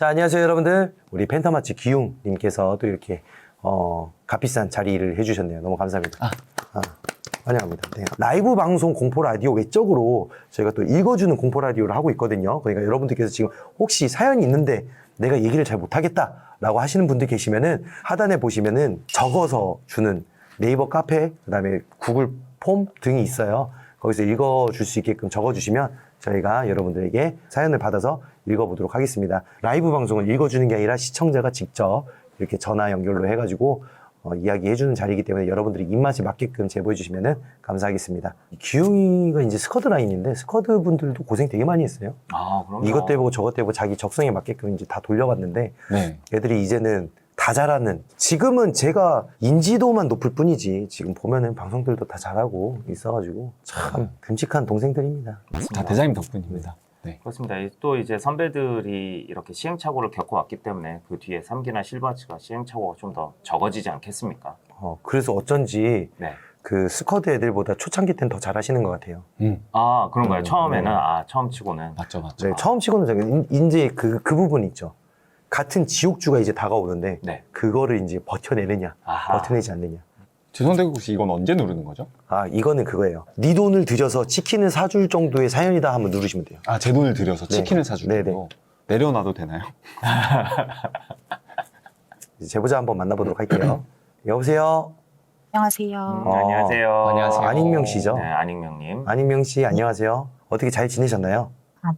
자, 안녕하세요, 여러분들. 우리 펜터마치 기웅님께서 또 이렇게, 값비싼 자리를 해주셨네요. 너무 감사합니다. 환영합니다. 네. 라이브 방송 공포 라디오 외적으로 저희가 또 읽어주는 공포 라디오를 하고 있거든요. 그러니까 여러분들께서 지금 혹시 사연이 있는데 내가 얘기를 잘 못하겠다라고 하시는 분들 계시면은 하단에 보시면은 적어서 주는 네이버 카페, 그 다음에 구글 폼 등이 있어요. 거기서 읽어줄 수 있게끔 적어주시면 저희가 여러분들에게 사연을 받아서 읽어보도록 하겠습니다. 라이브 방송을 읽어주는 게 아니라 시청자가 직접 이렇게 전화 연결로 해가지고 이야기해주는 자리이기 때문에 여러분들이 입맛에 맞게끔 제보해주시면 감사하겠습니다. 기웅이가 이제 스쿼드 라인인데 스쿼드 분들도 고생 되게 많이 했어요. 아, 그럼요. 이것도 해보고 저것도 해보고 자기 적성에 맞게끔 이제 다 돌려봤는데 네. 애들이 이제는 다 잘하는, 지금은 제가 인지도만 높을 뿐이지 지금 보면은 방송들도 다 잘하고 있어가지고 참 듬직한 동생들입니다. 다 대장님 덕분입니다. 네. 그렇습니다. 또 이제 선배들이 이렇게 시행착오를 겪어왔기 때문에 그 뒤에 3기나 실버치가 시행착오가 좀 더 적어지지 않겠습니까? 그래서 어쩐지 네. 그 스쿼드 애들보다 초창기 때는 더 잘하시는 것 같아요. 아, 그런가요? 처음에는? 네. 처음 치고는. 맞죠, 맞죠. 네, 처음 치고는 이제 그 부분 있죠. 같은 지옥주가 이제 다가오는데 네. 그거를 이제 버텨내느냐, 아하. 버텨내지 않느냐. 죄송한데 혹시 이건 언제 누르는 거죠? 이거는 그거예요. 네 돈을 들여서 치킨을 사줄 정도의 사연이다 하면 누르시면 돼요. 아, 제 돈을 들여서 네. 치킨을 사주는 네네. 거. 내려놔도 되나요? 이제 제보자 한번 만나보도록 할게요. 여보세요? 안녕하세요. 안녕하세요. 안녕하세요. 안익명 씨죠? 네, 안익명님. 안익명 씨, 안녕하세요. 어떻게 잘 지내셨나요?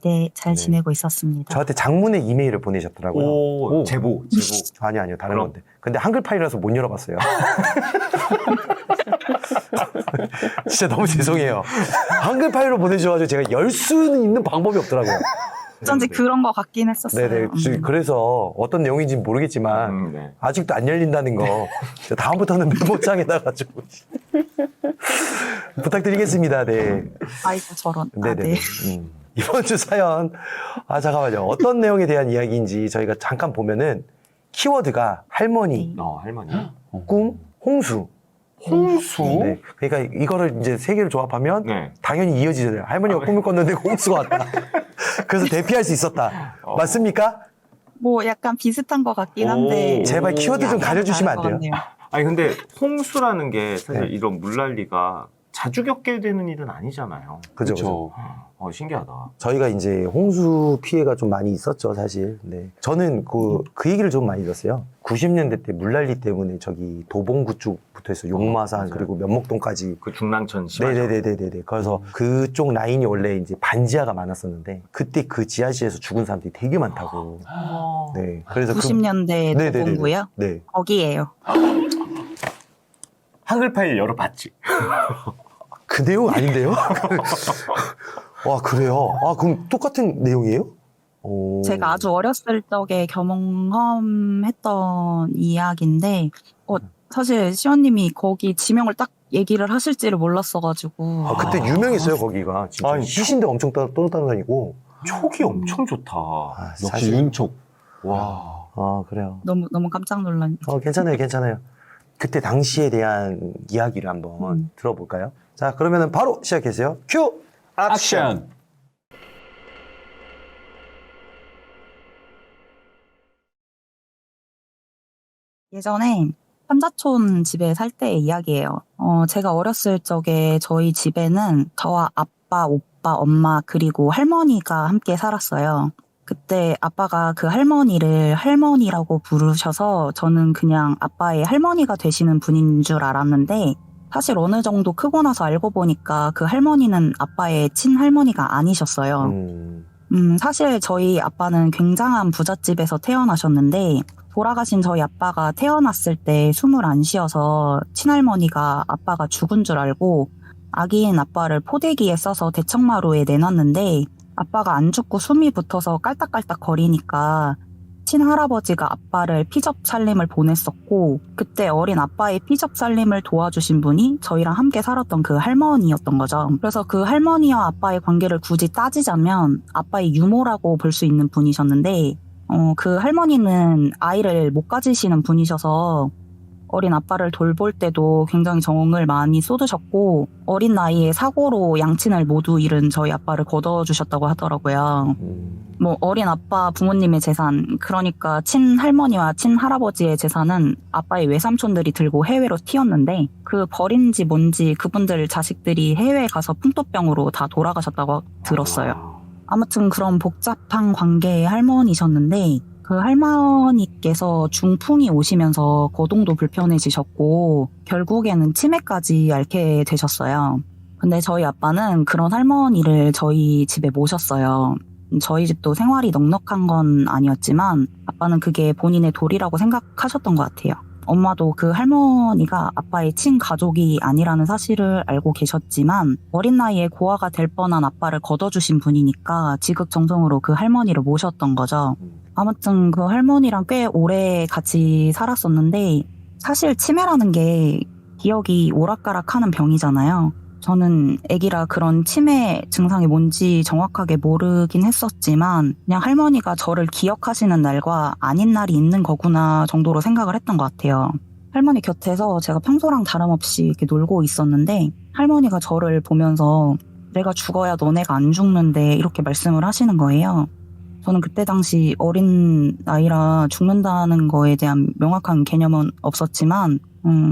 네, 잘 네. 지내고 있었습니다. 저한테 장문의 이메일을 보내셨더라고요. 오, 제보. 아니요, 다른 그럼? 건데. 근데 한글 파일이라서 못 열어봤어요. 진짜 너무 죄송해요. 한글 파일로 보내주셔가지고 제가 열 수는 있는 방법이 없더라고요. 어쩐지 그런 거 같긴 했었어요. 네네. 그래서 어떤 내용인지 는 모르겠지만 네. 아직도 안 열린다는 거 다음부터는 메모장에다가 좀 부탁드리겠습니다. 네. 아이고, 저런. 네네. 네. 이번 주 사연, 잠깐만요. 어떤 내용에 대한 이야기인지 저희가 잠깐 보면은 키워드가 할머니, 할머니. 꿈, 홍수. 홍수? 네. 그러니까 이거를 이제 세 개를 조합하면 네. 당연히 이어지잖아요. 할머니가 꿈을 꿨는데 홍수가 왔다. 그래서 대피할 수 있었다. 맞습니까? 뭐 약간 비슷한 것 같긴 한데. 오. 제발 키워드 좀 가려주시면 안 돼요? 아니, 근데 홍수라는 게 사실 네. 이런 물난리가 자주 겪게 되는 일은 아니잖아요. 그죠. 그렇죠. 신기하다. 저희가 이제 홍수 피해가 좀 많이 있었죠, 사실. 네. 저는 그 얘기를 좀 많이 들었어요. 90년대 때 물난리 때문에 저기 도봉구 쪽부터 해서 용마산 맞아요. 그리고 면목동까지. 그 중랑천 심하죠. 네네네네네. 그래서 그쪽 라인이 원래 이제 반지하가 많았었는데 그때 그 지하실에서 죽은 사람들이 되게 많다고. 네. 그래서 90년대 네네네네. 도봉구요? 네. 거기에요. 한글 파일 열어봤지. 그 내용 아닌데요? 와, 그래요? 그럼 똑같은 내용이에요? 오. 제가 아주 어렸을 적에 경험했던 이야기인데, 사실 시원님이 거기 지명을 딱 얘기를 하실지를 몰랐어가지고. 그때 유명했어요, 거기가. 진짜. 아니, 시신들 엄청 떠다니고. 촉이 엄청 좋다. 역시 사실. 윤촉. 와. 그래요. 너무 깜짝 놀랐. 괜찮아요. 그때 당시에 대한 이야기를 한번 들어볼까요? 자, 그러면 바로 시작해주세요. 큐! 액션! 예전에 판자촌 집에 살 때의 이야기예요. 제가 어렸을 적에 저희 집에는 저와 아빠, 오빠, 엄마 그리고 할머니가 함께 살았어요. 그때 아빠가 그 할머니를 할머니라고 부르셔서 저는 그냥 아빠의 할머니가 되시는 분인 줄 알았는데 사실 어느 정도 크고 나서 알고 보니까 그 할머니는 아빠의 친할머니가 아니셨어요. 사실 저희 아빠는 굉장한 부잣집에서 태어나셨는데 돌아가신 저희 아빠가 태어났을 때 숨을 안 쉬어서 친할머니가 아빠가 죽은 줄 알고 아기인 아빠를 포대기에 싸서 대청마루에 내놨는데 아빠가 안 죽고 숨이 붙어서 깔딱깔딱 거리니까 친할아버지가 아빠를 피접 살림을 보냈었고 그때 어린 아빠의 피접 살림을 도와주신 분이 저희랑 함께 살았던 그 할머니였던 거죠. 그래서 그 할머니와 아빠의 관계를 굳이 따지자면 아빠의 유모라고 볼 수 있는 분이셨는데 그 할머니는 아이를 못 가지시는 분이셔서 어린 아빠를 돌볼 때도 굉장히 정을 많이 쏟으셨고 어린 나이에 사고로 양친을 모두 잃은 저희 아빠를 거둬주셨다고 하더라고요. 뭐 어린 아빠 부모님의 재산, 그러니까 친할머니와 친할아버지의 재산은 아빠의 외삼촌들이 들고 해외로 튀었는데 그 버린지 뭔지 그분들 자식들이 해외에 가서 풍토병으로 다 돌아가셨다고 들었어요. 아무튼 그런 복잡한 관계의 할머니셨는데 그 할머니께서 중풍이 오시면서 거동도 불편해지셨고 결국에는 치매까지 앓게 되셨어요. 근데 저희 아빠는 그런 할머니를 저희 집에 모셨어요. 저희 집도 생활이 넉넉한 건 아니었지만 아빠는 그게 본인의 도리라고 생각하셨던 것 같아요. 엄마도 그 할머니가 아빠의 친가족이 아니라는 사실을 알고 계셨지만 어린 나이에 고아가 될 뻔한 아빠를 거둬주신 분이니까 지극정성으로 그 할머니를 모셨던 거죠. 아무튼 그 할머니랑 꽤 오래 같이 살았었는데 사실 치매라는 게 기억이 오락가락하는 병이잖아요. 저는 아기라 그런 치매 증상이 뭔지 정확하게 모르긴 했었지만 그냥 할머니가 저를 기억하시는 날과 아닌 날이 있는 거구나 정도로 생각을 했던 것 같아요. 할머니 곁에서 제가 평소랑 다름없이 이렇게 놀고 있었는데 할머니가 저를 보면서 내가 죽어야 너네가 안 죽는데 이렇게 말씀을 하시는 거예요. 저는 그때 당시 어린 나이라 죽는다는 거에 대한 명확한 개념은 없었지만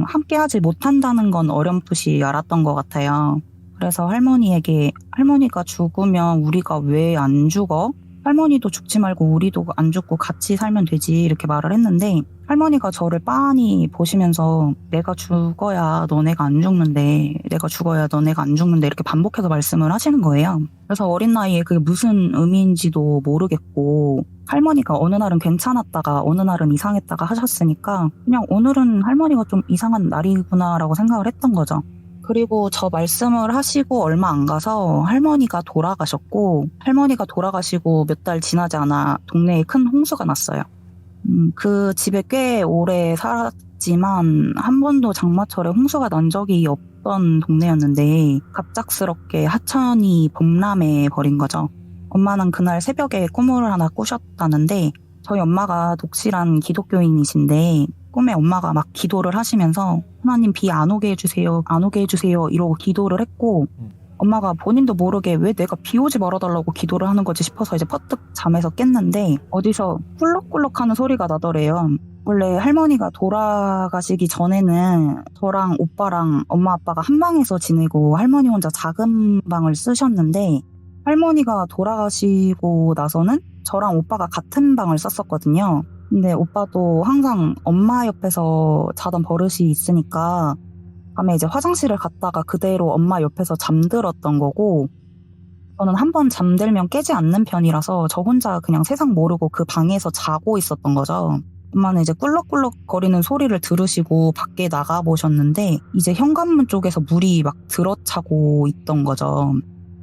함께하지 못한다는 건 어렴풋이 알았던 것 같아요. 그래서 할머니에게 할머니가 죽으면 우리가 왜 안 죽어? 할머니도 죽지 말고 우리도 안 죽고 같이 살면 되지 이렇게 말을 했는데 할머니가 저를 빤히 보시면서 내가 죽어야 너네가 안 죽는데 내가 죽어야 너네가 안 죽는데 이렇게 반복해서 말씀을 하시는 거예요. 그래서 어린 나이에 그게 무슨 의미인지도 모르겠고 할머니가 어느 날은 괜찮았다가 어느 날은 이상했다가 하셨으니까 그냥 오늘은 할머니가 좀 이상한 날이구나라고 생각을 했던 거죠. 그리고 저 말씀을 하시고 얼마 안 가서 할머니가 돌아가셨고 할머니가 돌아가시고 몇 달 지나지 않아 동네에 큰 홍수가 났어요. 그 집에 꽤 오래 살았지만 한 번도 장마철에 홍수가 난 적이 없던 동네였는데 갑작스럽게 하천이 범람해 버린 거죠. 엄마는 그날 새벽에 꿈을 하나 꾸셨다는데 저희 엄마가 독실한 기독교인이신데 꿈에 엄마가 막 기도를 하시면서 하나님 비 안 오게 해주세요, 안 오게 해주세요 이러고 기도를 했고 엄마가 본인도 모르게 왜 내가 비 오지 말아달라고 기도를 하는 거지 싶어서 이제 퍼뜩 잠에서 깼는데 어디서 꿀럭꿀럭 하는 소리가 나더래요. 원래 할머니가 돌아가시기 전에는 저랑 오빠랑 엄마 아빠가 한 방에서 지내고 할머니 혼자 작은 방을 쓰셨는데 할머니가 돌아가시고 나서는 저랑 오빠가 같은 방을 썼었거든요. 근데 오빠도 항상 엄마 옆에서 자던 버릇이 있으니까 밤에 이제 화장실을 갔다가 그대로 엄마 옆에서 잠들었던 거고 저는 한 번 잠들면 깨지 않는 편이라서 저 혼자 그냥 세상 모르고 그 방에서 자고 있었던 거죠. 엄마는 이제 꿀럭꿀럭 거리는 소리를 들으시고 밖에 나가보셨는데 이제 현관문 쪽에서 물이 막 들어차고 있던 거죠.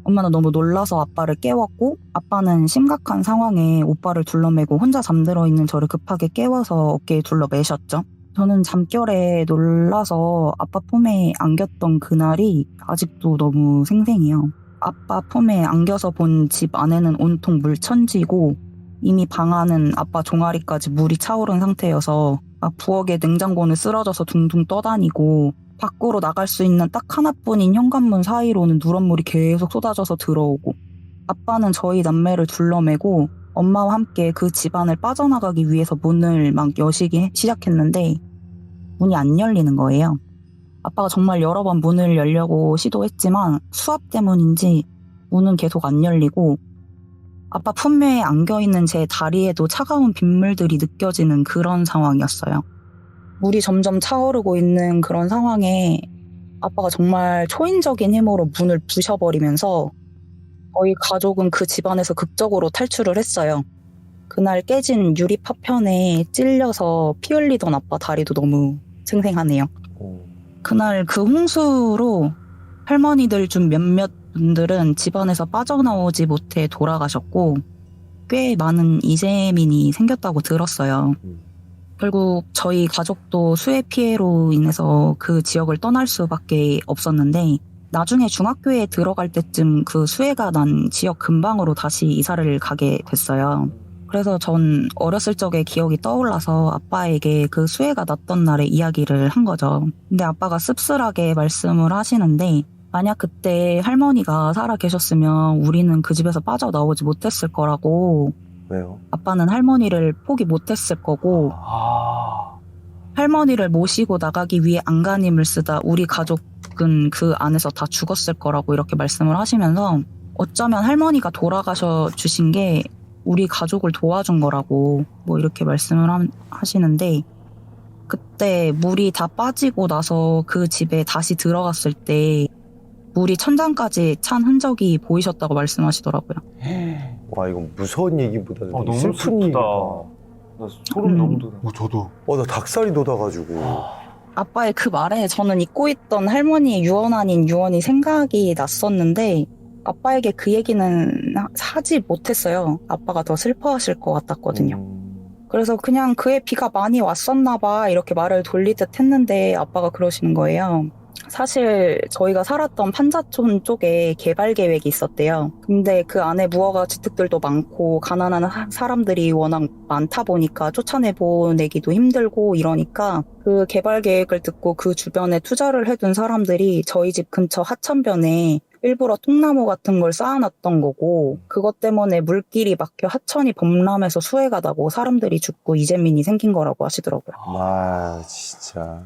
엄마는 너무 놀라서 아빠를 깨웠고 아빠는 심각한 상황에 오빠를 둘러매고 혼자 잠들어 있는 저를 급하게 깨워서 어깨에 둘러매셨죠. 저는 잠결에 놀라서 아빠 품에 안겼던 그날이 아직도 너무 생생해요. 아빠 품에 안겨서 본 집 안에는 온통 물천지고 이미 방 안은 아빠 종아리까지 물이 차오른 상태여서 부엌에 냉장고는 쓰러져서 둥둥 떠다니고 밖으로 나갈 수 있는 딱 하나뿐인 현관문 사이로는 누런물이 계속 쏟아져서 들어오고 아빠는 저희 남매를 둘러매고 엄마와 함께 그 집안을 빠져나가기 위해서 문을 막 여시기 시작했는데 문이 안 열리는 거예요. 아빠가 정말 여러 번 문을 열려고 시도했지만 수압 때문인지 문은 계속 안 열리고 아빠 품매에 안겨있는 제 다리에도 차가운 빗물들이 느껴지는 그런 상황이었어요. 물이 점점 차오르고 있는 그런 상황에 아빠가 정말 초인적인 힘으로 문을 부셔버리면서 저희 가족은 그 집안에서 극적으로 탈출을 했어요. 그날 깨진 유리 파편에 찔려서 피 흘리던 아빠 다리도 너무 생생하네요. 그날 그 홍수로 할머니들 중 몇몇 분들은 집안에서 빠져나오지 못해 돌아가셨고 꽤 많은 이재민이 생겼다고 들었어요. 결국 저희 가족도 수해 피해로 인해서 그 지역을 떠날 수밖에 없었는데 나중에 중학교에 들어갈 때쯤 그 수해가 난 지역 근방으로 다시 이사를 가게 됐어요. 그래서 전 어렸을 적의 기억이 떠올라서 아빠에게 그 수해가 났던 날의 이야기를 한 거죠. 근데 아빠가 씁쓸하게 말씀을 하시는데 만약 그때 할머니가 살아 계셨으면 우리는 그 집에서 빠져나오지 못했을 거라고. 왜요? 아빠는 할머니를 포기 못했을 거고 아. 할머니를 모시고 나가기 위해 안간힘을 쓰다 우리 가족은 그 안에서 다 죽었을 거라고 이렇게 말씀을 하시면서 어쩌면 할머니가 돌아가셔 주신 게 우리 가족을 도와준 거라고 뭐 이렇게 말씀을 하시는데 그때 물이 다 빠지고 나서 그 집에 다시 들어갔을 때 물이 천장까지 찬 흔적이 보이셨다고 말씀하시더라고요. 와, 이건 무서운 얘기보다는 너무 슬픈 슬프다. 얘기다. 나 소름 너무 돋아. 저도. 나 닭살이 돋아가지고. 아빠의 그 말에 저는 잊고 있던 할머니의 유언 아닌 유언이 생각이 났었는데 아빠에게 그 얘기는 하지 못했어요. 아빠가 더 슬퍼하실 것 같았거든요. 그래서 그냥 그의 비가 많이 왔었나 봐 이렇게 말을 돌리듯 했는데 아빠가 그러시는 거예요. 사실 저희가 살았던 판자촌 쪽에 개발 계획이 있었대요. 근데 그 안에 무허가 주택들도 많고 가난한 사람들이 워낙 많다 보니까 쫓아내보내기도 힘들고 이러니까 그 개발 계획을 듣고 그 주변에 투자를 해둔 사람들이 저희 집 근처 하천변에 일부러 통나무 같은 걸 쌓아놨던 거고 그것 때문에 물길이 막혀 하천이 범람해서 수해가 나고 사람들이 죽고 이재민이 생긴 거라고 하시더라고요. 와, 진짜.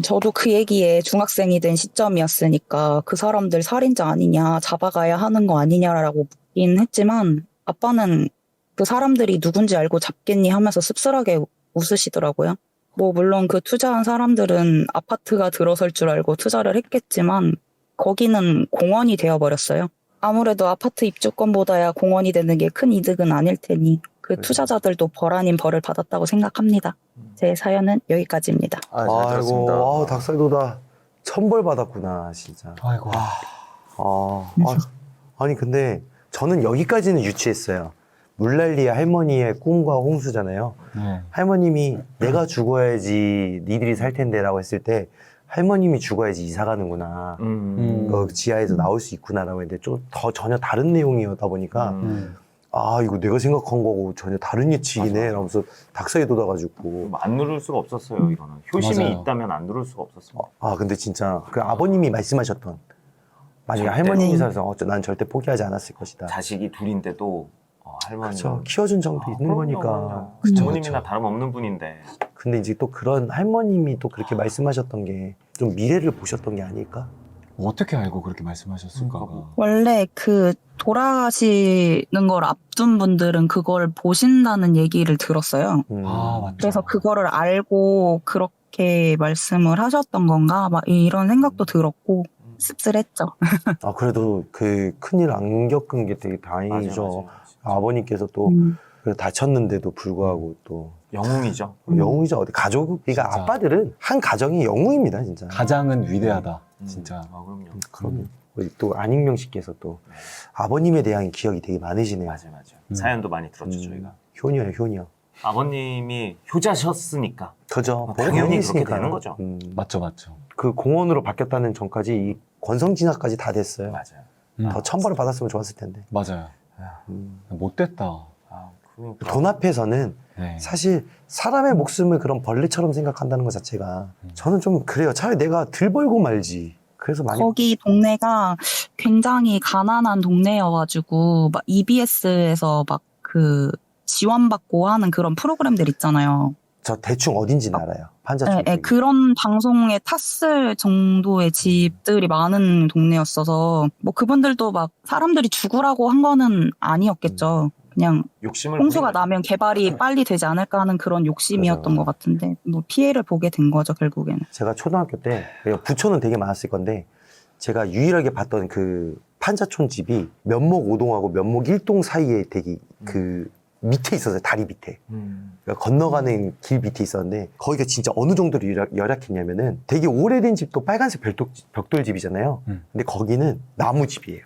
저도 그 얘기에 중학생이 된 시점이었으니까 그 사람들 살인자 아니냐, 잡아가야 하는 거 아니냐라고 묻긴 했지만 아빠는 그 사람들이 누군지 알고 잡겠니 하면서 씁쓸하게 웃으시더라고요. 뭐 물론 그 투자한 사람들은 아파트가 들어설 줄 알고 투자를 했겠지만 거기는 공원이 되어버렸어요. 아무래도 아파트 입주권보다야 공원이 되는 게 큰 이득은 아닐 테니 그 투자자들도 벌 아닌 벌을 받았다고 생각합니다. 제 사연은 여기까지입니다. 잘 들었습니다. 아이고, 닭살 돋아. 천벌 받았구나, 진짜. 아이고. 아니, 근데 저는 여기까지는 유치했어요. 물난리의 할머니의 꿈과 홍수잖아요. 네. 할머님이 내가 죽어야지 니들이 살 텐데라고 했을 때 할머님이 죽어야지 이사 가는구나. 지하에서 나올 수 있구나라고 했는데 좀 더 전혀 다른 내용이었다 보니까 이거 내가 생각한 거고 전혀 다른 예측이네 맞아. 라면서 닭살이 돋아가지고. 안 누를 수가 없었어요. 이거는 효심이 맞아요. 있다면 안 누를 수가 없었습니다. 근데 진짜 그 아버님이 말씀하셨던 만약에 절대. 할머님이 살아서 난 절대 포기하지 않았을 것이다. 자식이 둘인데도 할머니 그렇죠. 키워준 정도 있는 거니까. 부모님이나 다름없는 분인데. 근데 이제 또 그런 할머님이 또 그렇게 말씀하셨던 게 좀 미래를 보셨던 게 아닐까? 어떻게 알고 그렇게 말씀하셨을까가. 원래 그 돌아가시는 걸 앞둔 분들은 그걸 보신다는 얘기를 들었어요. 맞죠. 그래서 그거를 알고 그렇게 말씀을 하셨던 건가 막 이런 생각도 들었고 씁쓸했죠. 그래도 그 큰일 안 겪은 게 되게 다행이죠. 맞아요. 아버님께서 또 다쳤는데도 불구하고 또 영웅이죠. 영웅이죠. 가족, 그러니까 진짜. 아빠들은 한 가정이 영웅입니다, 진짜. 가장은 위대하다. 진짜. 그럼요. 그럼요. 우리 또 안익명 씨께서 또 아버님에 대한 기억이 되게 많으시네요. 맞아요. 사연도 많이 들었죠, 저희가. 효녀예요, 효녀. 아버님이 효자셨으니까. 그죠. 당연히 있으니까요. 그렇게 되는 거죠. 맞죠. 그 공원으로 바뀌었다는 전까지 이 권성진화까지 다 됐어요. 맞아요. 더 천벌을 받았으면 좋았을 텐데. 맞아요. 못됐다. 그러니까. 돈 앞에서는 네. 사실 사람의 목숨을 그런 벌레처럼 생각한다는 것 자체가 저는 좀 그래요. 차라리 내가 들 벌고 말지. 그래서 많이 거기 동네가 굉장히 가난한 동네여가지고 막 EBS에서 막 그 지원받고 하는 그런 프로그램들 있잖아요. 저 대충 어딘지는 알아요. 판자촌. 네, 그런 방송에 탔을 정도의 집들이 많은 동네였어서 뭐 그분들도 막 사람들이 죽으라고 한 거는 아니었겠죠. 그냥 욕심을 홍수가 부리는 나면 개발이 빨리 되지 않을까 하는 그런 욕심이었던 것 같은데 뭐 피해를 보게 된 거죠 결국에는. 제가 초등학교 때 부촌은 되게 많았을 건데 제가 유일하게 봤던 그 판자촌 집이 면목 5동하고 면목 1동 사이에 되게 그 밑에 있었어요. 다리 밑에. 그러니까 건너가는 길 밑에 있었는데 거기가 진짜 어느 정도로 열악했냐면은 되게 오래된 집도 빨간색 벽돌집이잖아요. 근데 거기는 나무집이에요.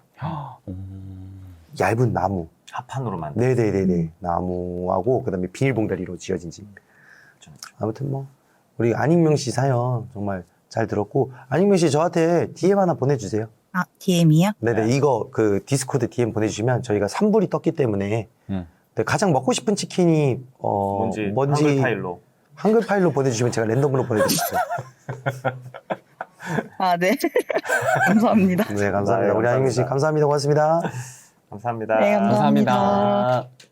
얇은 나무. 합판으로 만든. 네네네네. 나무하고 그다음에 비닐봉다리로 지어진 집. 아무튼 뭐 우리 안익명 씨 사연 정말 잘 들었고 안익명 씨 저한테 DM 하나 보내주세요. DM이요? 네네. 이거 그 디스코드 DM 보내주시면 저희가 3불이 떴기 때문에 네, 가장 먹고 싶은 치킨이 뭔지 한글 파일로. 한글 파일로 보내주시면 제가 랜덤으로 보내드릴게요. 아, 네. 감사합니다. 네, 감사합니다. 우리 감사합니다. 한윤 씨 감사합니다. 고맙습니다. 감사합니다. 네, 감사합니다. 감사합니다.